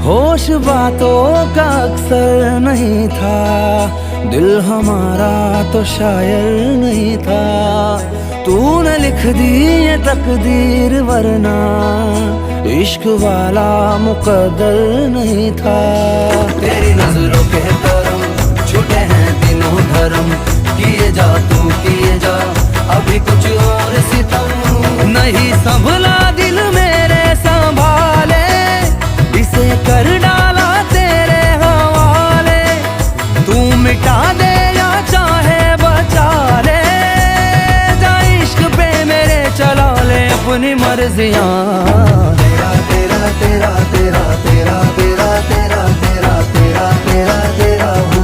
होश बातों का अक्सर नहीं था, दिल हमारा तो शायर नहीं था। तूने लिख दी ये तकदीर, वरना इश्क वाला मुकद्दर नहीं था। तेरी नजरों के करम छूटे हैं दिनों धर्म, किए जा तू किए जा अभी कुछ और सितम। नहीं संभला दिल मेरे संभाले, इसे कर डाला तेरे हवाले। तू मिटा दे या चाहे बचा ले, जा इश्क पे मेरे चला ले अपनी मर्जियां।